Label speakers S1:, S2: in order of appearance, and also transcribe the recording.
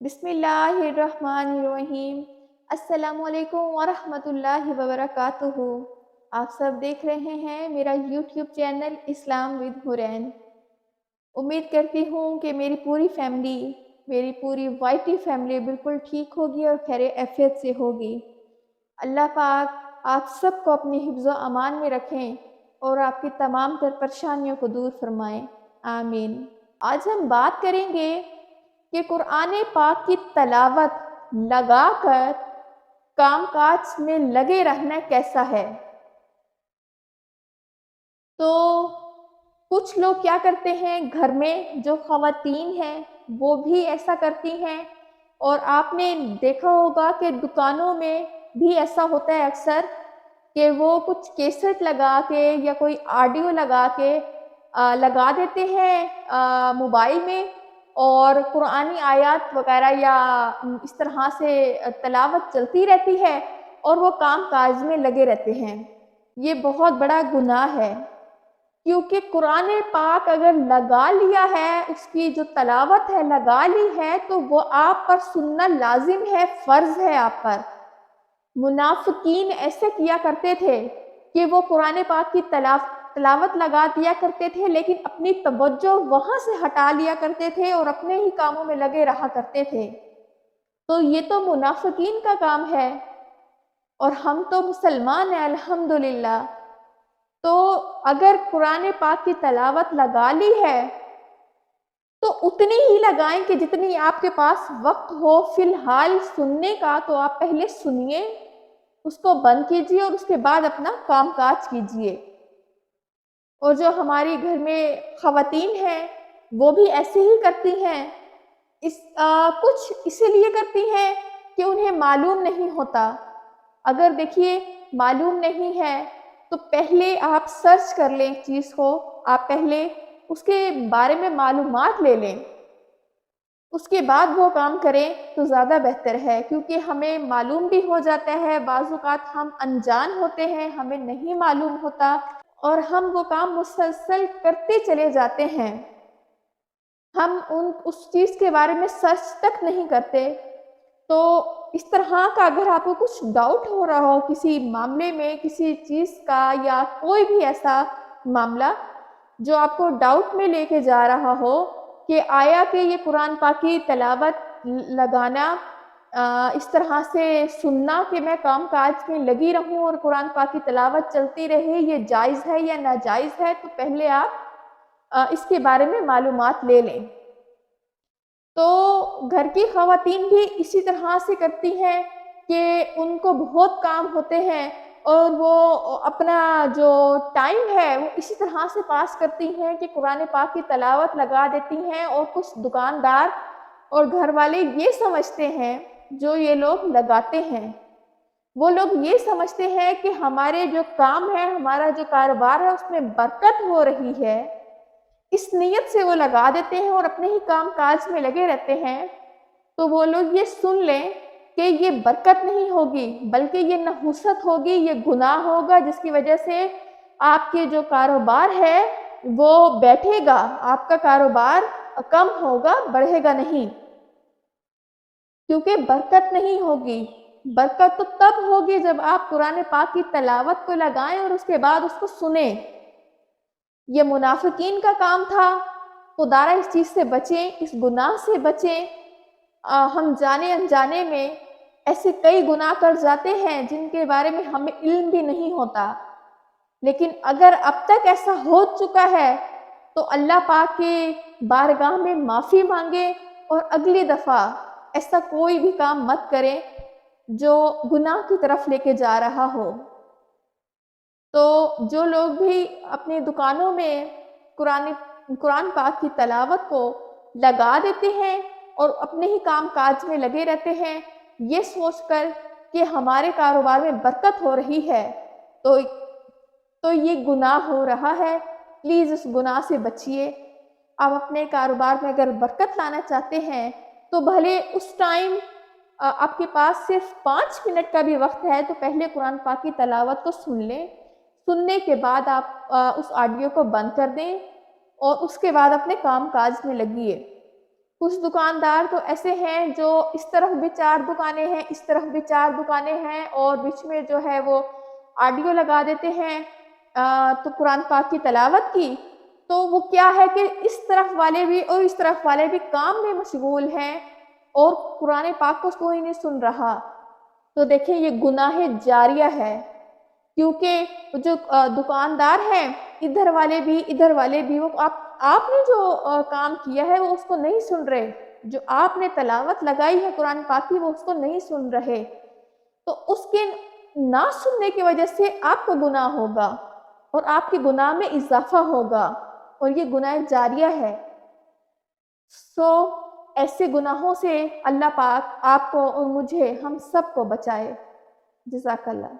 S1: बिस्मिल्लाहिर्रहमानिर्रहीम। अस्सलामु अलैकुम वरहमतुल्लाहि वबरकातुहू। आप सब देख रहे हैं मेरा YouTube channel Islam with Hurain. उम्मीद करती हूँ कि मेरी पूरी वाइटी फैमिली बिल्कुल ठीक होगी और खैर आफियत से होगी। अल्लाह पाक आप सबको अपनी हिफ्ज़ व अमान में रखें और आपकी तमाम तर परेशानियों को दूर फरमाएँ, आमीन। आज हम बात करेंगे कि कुरान पाक की तलावत लगाकर कामकाज में लगे रहना कैसा है। तो कुछ लोग क्या करते हैं, घर में जो ख़वातीन हैं वो भी ऐसा करती हैं, और आपने देखा होगा कि दुकानों में भी ऐसा होता है अक्सर कि वो कुछ कैसेट लगा के या कोई ऑडियो लगा के लगा देते हैं मोबाइल में, और कुरानी आयत वगैरह या इस तरह से तिलावत चलती रहती है और वो काम काज में लगे रहते हैं। ये बहुत बड़ा गुनाह है, क्योंकि कुरान पाक अगर लगा लिया है, उसकी जो तलावत है लगा ली है, तो वो आप पर सुनना लाजिम है, फ़र्ज़ है आप पर। मुनाफ़िकीन ऐसे किया करते थे कि वो कुरान पाक की तलावत लगा दिया करते थे, लेकिन अपनी तवज्जो वहाँ से हटा लिया करते थे और अपने ही कामों में लगे रहा करते थे। तो ये तो मुनाफ़िकीन का काम है, और हम तो मुसलमान हैं अल्हम्दुलिल्लाह। तो अगर कुरान पाक की तलावत लगा ली है तो उतनी ही लगाएं कि जितनी आपके पास वक्त हो फिलहाल सुनने का, तो आप पहले सुनिए, उसको बंद कीजिए और उसके बाद अपना कामकाज कीजिए। और जो हमारी घर में ख़वातीन हैं वो भी ऐसे ही करती हैं। कुछ इसीलिए करती हैं कि उन्हें मालूम नहीं होता। अगर देखिए मालूम नहीं है तो पहले आप सर्च कर लें एक चीज़ को, आप पहले उसके बारे में मालूमात ले लें, उसके बाद वो काम करें तो ज़्यादा बेहतर है, क्योंकि हमें मालूम भी हो जाता है, बाज़ औक़ात हम अनजान होते हैं, हमें नहीं मालूम होता और हम वो काम मुसलसल करते चले जाते हैं। हम उस चीज़ के बारे में सर्च तक नहीं करते। तो इस तरह का अगर आपको कुछ डाउट हो रहा हो किसी मामले में, किसी चीज़ का, या कोई भी ऐसा मामला जो आपको डाउट में लेके जा रहा हो कि आया कि ये कुरान पाक की तिलावत लगाना, इस तरह से सुनना कि मैं काम-काज में लगी रहूँ और कुरान पाक की तिलावत चलती रहे, ये जायज़ है या नाजायज़ है, तो पहले आप इसके बारे में मालूमात ले लें। तो घर की ख़वातीन भी इसी तरह से करती हैं कि उनको बहुत काम होते हैं और वो अपना जो टाइम है वो इसी तरह से पास करती हैं कि कुरान पाक की तिलावत लगा देती हैं, और कुछ दुकानदार और घर वाले ये समझते हैं, जो ये लोग लगाते हैं, वो लोग ये समझते हैं कि हमारे जो काम है, हमारा जो कारोबार है उसमें बरकत हो रही है, इस नीयत से वो लगा देते हैं और अपने ही काम-काज में लगे रहते हैं। तो वो लोग ये सुन लें कि ये बरकत नहीं होगी, बल्कि ये नहुसत होगी, ये गुनाह होगा, जिसकी वजह से आपके जो कारोबार है वो बैठेगा, आपका कारोबार कम होगा, बढ़ेगा नहीं। क्योंकि बरकत नहीं होगी। बरकत तो तब होगी जब आप कुरान पाक की तिलावत को लगाएँ और उसके बाद उसको सुनें। ये मुनाफ़िकीन का काम था, खुदारा इस चीज़ से बचें, इस गुनाह से बचें। हम जाने-अनजाने में ऐसे कई गुनाह कर जाते हैं जिनके बारे में हमें इल्म भी नहीं होता। लेकिन अगर अब तक ऐसा हो चुका है तो अल्लाह पाक के बारगाह में माफ़ी मांगे और अगली दफ़ा ऐसा कोई भी काम मत करें जो गुनाह की तरफ लेके जा रहा हो। तो जो लोग भी अपनी दुकानों में कुरान पाक की तिलावत को लगा देते हैं और अपने ही काम-काज में लगे रहते हैं, ये सोचकर कि हमारे कारोबार में बरकत हो रही है, तो ये गुनाह हो रहा है। प्लीज़ इस गुनाह से बचिए। आप अपने कारोबार में अगर बरकत लाना चाहते हैं, तो भले उस टाइम आपके पास सिर्फ़ 5 मिनट का भी वक़्त है, तो पहले कुरान पाक की तिलावत को सुन लें। सुनने के बाद आप उस ऑडियो को बंद कर दें और उसके बाद अपने काम-काज में लगिए। کچھ دکاندار تو ایسے ہیں جو اس طرف بھی 4 دکانیں ہیں، اس طرف بھی 4 دکانیں ہیں، اور بیچ میں جو ہے وہ آڈیو لگا دیتے ہیں تو قرآن پاک کی تلاوت کی، تو وہ کیا ہے کہ اس طرف والے بھی اور اس طرف والے بھی کام میں مشغول ہیں اور قرآن پاک کو کوئی نہیں سن رہا۔ تو دیکھیں یہ گناہ جاریہ ہے، کیونکہ جو دکاندار ہیں ادھر والے بھی وہ آپ نے جو کام کیا ہے وہ اس کو نہیں سن رہے، جو آپ نے تلاوت لگائی ہے قرآن پاک کی وہ اس کو نہیں سن رہے، تو اس کے نہ سننے کی وجہ سے آپ کو گناہ ہوگا اور آپ کے گناہ میں اضافہ ہوگا، اور یہ گناہ جاریہ ہے۔ ایسے گناہوں سے اللہ پاک آپ کو اور مجھے، ہم سب کو بچائے۔ جزاک اللہ۔